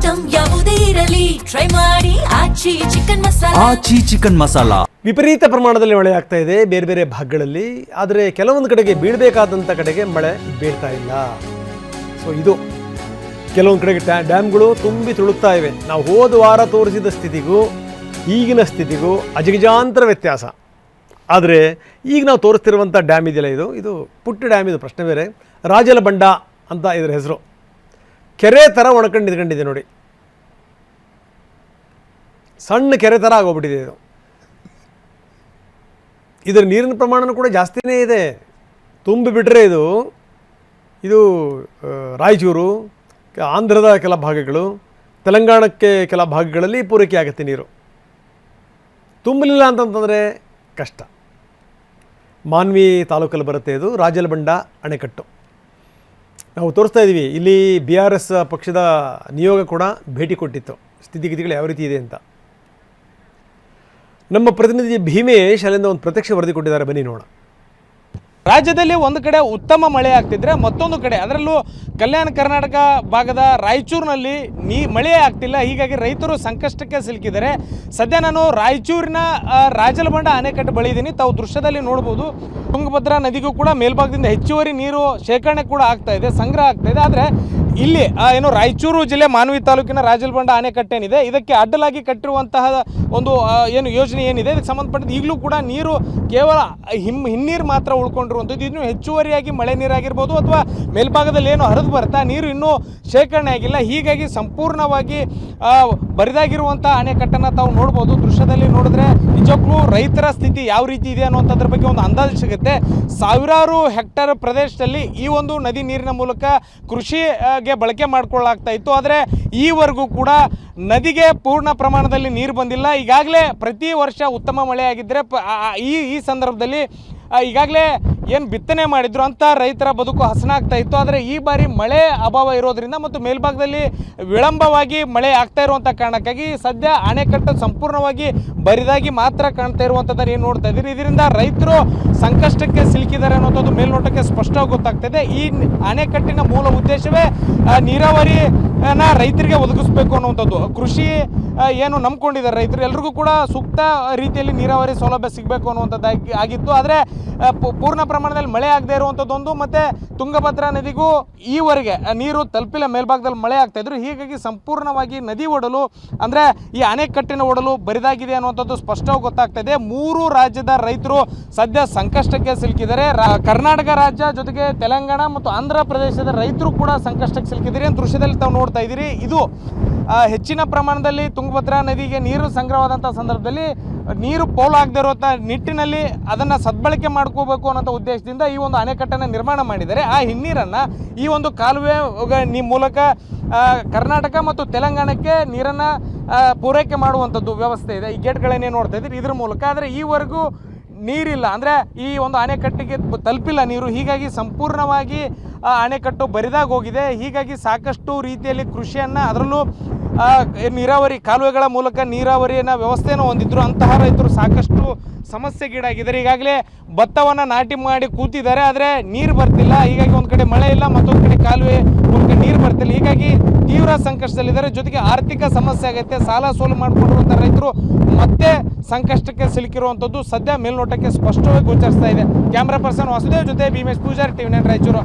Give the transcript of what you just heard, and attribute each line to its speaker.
Speaker 1: Item ಯಾವುದೇ ಇರಲಿ try ಮಾಡಿ ಆಚಿ ಚಿಕನ್ ಮಸಾಲಾ.
Speaker 2: ವಿಪರೀತ ಪ್ರಮಾಣದಲ್ಲಿ ಮಳೆ ಆಗ್ತಾ ಇದೆ ಬೇರೆ ಬೇರೆ ಭಾಗಗಳಲ್ಲಿ. ಆದರೆ ಕೆಲವೊಂದು ಕಡೆಗೆ ಬೀಳಬೇಕಾದಂಥ ಕಡೆಗೆ ಮಳೆ ಬೀಳ್ತಾ ಇಲ್ಲ. ಸೊ ಇದು ಕೆಲವೊಂದು ಕಡೆಗೆ ಡ್ಯಾಮ್ಗಳು ತುಂಬಿ ತುಳುಕ್ತಾ ಇವೆ. ನಾವು ಹೋದ ವಾರ ತೋರಿಸಿದ ಸ್ಥಿತಿಗೂ ಈಗಿನ ಸ್ಥಿತಿಗೂ ಅಜಗಜಾಂತರ ವ್ಯತ್ಯಾಸ. ಆದರೆ ಈಗ ನಾವು ತೋರಿಸ್ತಿರುವಂಥ ಡ್ಯಾಮ್ ಇದೆಯಲ್ಲ, ಇದು ಪುಟ್ಟ ಡ್ಯಾಮ್. ಇದು ಪ್ರಶ್ನೆ ಬೇರೆ. ರಾಜಲಬಂಡ ಅಂತ ಇದರ ಹೆಸರು. ಕೆರೆ ಥರ ಒಣಕೊಂಡು ನಿಂತ್ಕೊಂಡಿದೆ ನೋಡಿ, ಸಣ್ಣ ಕೆರೆ ಥರ ಆಗೋಗ್ಬಿಟ್ಟಿದೆ ಇದು. ಇದರ ನೀರಿನ ಪ್ರಮಾಣನೂ ಕೂಡ ಜಾಸ್ತಿನೇ ಇದೆ. ತುಂಬಿಬಿಟ್ರೆ ಇದು ರಾಯಚೂರು, ಆಂಧ್ರದ ಕೆಲ ಭಾಗಗಳು, ತೆಲಂಗಾಣಕ್ಕೆ ಕೆಲ ಭಾಗಗಳಲ್ಲಿ ಪೂರೈಕೆ ಆಗುತ್ತೆ ನೀರು. ತುಂಬಲಿಲ್ಲ ಅಂತಂತಂದರೆ ಕಷ್ಟ. ಮಾನ್ವಿ ತಾಲೂಕಲ್ಲಿ ಬರುತ್ತೆ ಇದು ರಾಜಲಬಂಡ ಅಣೆಕಟ್ಟು. ನಾವು ತೋರಿಸ್ತಾ ಇದ್ದೀವಿ. ಇಲ್ಲಿ BRS ಪಕ್ಷದ ನಿಯೋಗ ಕೂಡ ಭೇಟಿ ಕೊಟ್ಟಿತ್ತು, ಸ್ಥಿತಿಗತಿಗಳು ಯಾವ ರೀತಿ ಇದೆ ಅಂತ. ನಮ್ಮ ಪ್ರತಿನಿಧಿ ಭೀಮೇಶ್ ಅಲ್ಲಿಂದ ಒಂದು ಪ್ರತ್ಯಕ್ಷ ವರದಿ ಕೊಟ್ಟಿದ್ದಾರೆ, ಬನ್ನಿ ನೋಡೋಣ.
Speaker 3: ರಾಜ್ಯದಲ್ಲಿ ಒಂದು ಕಡೆ ಉತ್ತಮ ಮಳೆ ಆಗ್ತಿದ್ರೆ ಮತ್ತೊಂದು ಕಡೆ ಅದರಲ್ಲೂ ಕಲ್ಯಾಣ ಕರ್ನಾಟಕ ಭಾಗದ ರಾಯಚೂರಿನಲ್ಲಿ ಮಳೆ ಆಗ್ತಿಲ್ಲ. ಹೀಗಾಗಿ ರೈತರು ಸಂಕಷ್ಟಕ್ಕೆ ಸಿಲುಕಿದ್ದಾರೆ. ಸದ್ಯ ನಾನು ರಾಯಚೂರಿನ ರಾಜಲಬಂಡ ಅಣೆಕಟ್ಟು ಬಳಿ ಇದ್ದೀನಿ. ತಾವು ದೃಶ್ಯದಲ್ಲಿ ನೋಡ್ಬೋದು, ತುಂಗಭದ್ರಾ ನದಿಗೂ ಕೂಡ ಮೇಲ್ಭಾಗದಿಂದ ಹೆಚ್ಚುವರಿ ನೀರು ಶೇಖರಣೆ ಕೂಡ ಆಗ್ತಾ ಇದೆ, ಸಂಗ್ರಹ ಆಗ್ತಾ ಇದೆ. ಆದರೆ ಇಲ್ಲಿ ಏನು ರಾಯಚೂರು ಜಿಲ್ಲೆ ಮಾನ್ವಿ ತಾಲೂಕಿನ ರಾಜಲಬಂಡ ಅಣೆಕಟ್ಟೇನಿದೆ, ಇದಕ್ಕೆ ಅಡ್ಡಲಾಗಿ ಕಟ್ಟಿರುವಂತಹ ಒಂದು ಏನು ಯೋಜನೆ ಏನಿದೆ, ಇದಕ್ಕೆ ಸಂಬಂಧಪಟ್ಟಿದ್ದು ಈಗಲೂ ಕೂಡ ನೀರು ಕೇವಲ ಹಿನ್ನೀರು ಮಾತ್ರ ಉಳ್ಕೊಂಡಿರುವಂಥದ್ದು. ಇನ್ನೂ ಹೆಚ್ಚುವರಿಯಾಗಿ ಮಳೆ ನೀರಾಗಿರ್ಬೋದು ಅಥವಾ ಮೇಲ್ಭಾಗದಲ್ಲಿ ಏನು ಹರಿದು ಬರ್ತಾ ನೀರು ಇನ್ನೂ ಶೇಖರಣೆ ಆಗಿಲ್ಲ. ಹೀಗಾಗಿ ಸಂಪೂರ್ಣವಾಗಿ ಬರಿದಾಗಿರುವಂಥ ಅಣೆಕಟ್ಟನ್ನು ತಾವು ನೋಡ್ಬೋದು. ದೃಶ್ಯದಲ್ಲಿ ನೋಡಿದ್ರೆ ನಿಜಕ್ಕೂ ರೈತರ ಸ್ಥಿತಿ ಯಾವ ರೀತಿ ಇದೆ ಅನ್ನುವಂಥದ್ರ ಬಗ್ಗೆ ಒಂದು ಅಂದಾಜು ಸಿಗುತ್ತೆ. ಸಾವಿರಾರು ಹೆಕ್ಟೇರ್ ಪ್ರದೇಶದಲ್ಲಿ ಈ ಒಂದು ನದಿ ನೀರಿನ ಮೂಲಕ ಕೃಷಿಗೆ ಬಳಕೆ ಮಾಡಿಕೊಳ್ಳಲಾಗ್ತಾ ಇತ್ತು. ಆದರೆ ಈವರೆಗೂ ಕೂಡ ನದಿಗೆ ಪೂರ್ಣ ಪ್ರಮಾಣದಲ್ಲಿ ನೀರು ಬಂದಿಲ್ಲ. ಈಗಾಗಲೇ ಪ್ರತಿ ವರ್ಷ ಉತ್ತಮ ಮಳೆ ಆಗಿದ್ದರೆ ಈ ಸಂದರ್ಭದಲ್ಲಿ ಈಗಾಗಲೇ ಏನು ಬಿತ್ತನೆ ಮಾಡಿದ್ರು ಅಂತ ರೈತರ ಬದುಕು ಹಸನಾಗ್ತಾ ಇತ್ತು. ಆದರೆ ಈ ಬಾರಿ ಮಳೆ ಅಭಾವ ಇರೋದ್ರಿಂದ ಮತ್ತು ಮೇಲ್ಭಾಗದಲ್ಲಿ ವಿಳಂಬವಾಗಿ ಮಳೆ ಆಗ್ತಾ ಇರುವಂಥ ಕಾರಣಕ್ಕಾಗಿ ಸದ್ಯ ಅಣೆಕಟ್ಟು ಸಂಪೂರ್ಣವಾಗಿ ಬರಿದಾಗಿ ಮಾತ್ರ ಕಾಣ್ತಾ ಇರುವಂಥದ್ದನ್ನು ಏನು ನೋಡ್ತಾ ಇದ್ದೀರಿ. ಇದರಿಂದ ರೈತರು ಸಂಕಷ್ಟಕ್ಕೆ ಸಿಲುಕಿದ್ದಾರೆ ಅನ್ನೋದು ಮೇಲ್ನೋಟಕ್ಕೆ ಸ್ಪಷ್ಟವಾಗಿ ಗೊತ್ತಾಗ್ತದೆ. ಈ ಅಣೆಕಟ್ಟಿನ ಮೂಲ ಉದ್ದೇಶವೇ ನೀರಾವರಿನ ರೈತರಿಗೆ ಒದಗಿಸಬೇಕು ಅನ್ನುವಂಥದ್ದು. ಕೃಷಿ ಏನು ನಂಬ್ಕೊಂಡಿದ್ದಾರೆ ರೈತರು, ಎಲ್ರಿಗೂ ಕೂಡ ಸೂಕ್ತ ರೀತಿಯಲ್ಲಿ ನೀರಾವರಿ ಸೌಲಭ್ಯ ಸಿಗಬೇಕು ಅನ್ನುವಂಥದ್ದು ಆಗಿತ್ತು. ಆದರೆ ಪೂರ್ಣ ಪ್ರಮಾಣದಲ್ಲಿ ಮಳೆ ಆಗದೆ ಇರುವಂಥದ್ದೊಂದು, ಮತ್ತು ತುಂಗಭದ್ರಾ ನದಿಗೂ ಈವರೆಗೆ ನೀರು ತಲುಪಿಲ್ಲ. ಮೇಲ್ಭಾಗದಲ್ಲಿ ಮಳೆ ಆಗ್ತಾ ಇದ್ರು. ಹೀಗಾಗಿ ಸಂಪೂರ್ಣವಾಗಿ ನದಿ ಒಡಲು ಅಂದರೆ ಈ ಅಣೆಕಟ್ಟಿನ ಒಡಲು ಬರಿದಾಗಿದೆ ಅನ್ನುವಂಥದ್ದು ಸ್ಪಷ್ಟವಾಗಿ ಗೊತ್ತಾಗ್ತಾ ಇದೆ. 3 ರಾಜ್ಯದ ರೈತರು ಸದ್ಯ ಸಂಕಷ್ಟಕ್ಕೆ ಸಿಲುಕಿದ್ದಾರೆ. ಕರ್ನಾಟಕ ರಾಜ್ಯ ಜೊತೆಗೆ ತೆಲಂಗಾಣ ಮತ್ತು ಆಂಧ್ರ ಪ್ರದೇಶದ ರೈತರು ಕೂಡ ಸಂಕಷ್ಟಕ್ಕೆ ಸಿಲುಕಿದ್ದಾರೆ. ದೃಶ್ಯದಲ್ಲಿ ತಾವು ನೋಡ್ತಾ ಇದ್ದೀರಿ. ಇದು ಹೆಚ್ಚಿನ ಪ್ರಮಾಣದಲ್ಲಿ ತುಂಗಭದ್ರಾ ನದಿಗೆ ನೀರು ಸಂಗ್ರಹವಾದಂಥ ಸಂದರ್ಭದಲ್ಲಿ ನೀರು ಪೋಲು ಆಗದೆ ಇರುವಂಥ ನಿಟ್ಟಿನಲ್ಲಿ ಅದನ್ನು ಸದ್ಬಳಕೆ ಮಾಡ್ಕೋಬೇಕು ಅನ್ನೋಂಥ ಉದ್ದೇಶದಿಂದ ಈ ಒಂದು ಅಣೆಕಟ್ಟನ್ನು ನಿರ್ಮಾಣ ಮಾಡಿದ್ದಾರೆ. ಆ ಹಿನ್ನೀರನ್ನು ಈ ಒಂದು ಕಾಲುವೆ ಮೂಲಕ ಕರ್ನಾಟಕ ಮತ್ತು ತೆಲಂಗಾಣಕ್ಕೆ ನೀರನ್ನು ಪೂರೈಕೆ ಮಾಡುವಂಥದ್ದು ವ್ಯವಸ್ಥೆ ಇದೆ. ಈ ಗೇಟ್ಗಳನ್ನೇ ನೋಡ್ತಾ ಇದ್ದೀರಿ ಇದ್ರ ಮೂಲಕ. ಆದರೆ ಈವರೆಗೂ ನೀರಿಲ್ಲ, ಅಂದರೆ ಈ ಒಂದು ಅಣೆಕಟ್ಟಿಗೆ ತಲುಪಿಲ್ಲ ನೀರು. ಹೀಗಾಗಿ ಸಂಪೂರ್ಣವಾಗಿ ಅಣೆಕಟ್ಟು ಬರಿದಾಗ ಹೋಗಿದೆ. ಹೀಗಾಗಿ ಸಾಕಷ್ಟು ರೀತಿಯಲ್ಲಿ ಕೃಷಿಯನ್ನು, ಅದರಲ್ಲೂ ನೀರಾವರಿ ಕಾಲುವೆಗಳ ಮೂಲಕ ನೀರಾವರಿಯನ್ನು ವ್ಯವಸ್ಥೆಯನ್ನು ಹೊಂದಿದ್ರು ಅಂತಹ ರೈತರು ಸಾಕಷ್ಟು ಸಮಸ್ಯೆಗೀಡಾಗಿದ್ದಾರೆ. ಈಗಾಗಲೇ ಭತ್ತವನ್ನು ನಾಟಿ ಮಾಡಿ ಕೂತಿದ್ದಾರೆ, ಆದರೆ ನೀರು ಬರ್ತಿಲ್ಲ. ಹೀಗಾಗಿ ಒಂದು ಕಡೆ ಮಳೆ ಇಲ್ಲ, ಮತ್ತೊಂದು ಕಡೆ ಕಾಲುವೆ ಮೂಲಕ ನೀರು ಬರ್ತಿಲ್ಲ. ಹೀಗಾಗಿ ತೀವ್ರ ಸಂಕಷ್ಟದಲ್ಲಿದ್ದಾರೆ. ಜೊತೆಗೆ ಆರ್ಥಿಕ ಸಮಸ್ಯೆ ಆಗುತ್ತೆ. ಸಾಲ ಸೋಲು ಮಾಡಿಕೊಂಡಿರುವಂಥ ರೈತರು ಮತ್ತೆ ಸಂಕಷ್ಟಕ್ಕೆ ಸಿಲುಕಿರುವಂಥದ್ದು ಸದ್ಯ ಮೇಲ್ನೋಟಕ್ಕೆ ಸ್ಪಷ್ಟವಾಗಿ ಗೋಚರಿಸ್ತಾ ಇದೆ. ಕ್ಯಾಮ್ರಾ ಪರ್ಸನ್ ವಾಸುದೇವ್ ಜೊತೆ ಭೀಮೇಶ್ ಪೂಜಾರಿ, TV9 ರಾಯಚೂರು.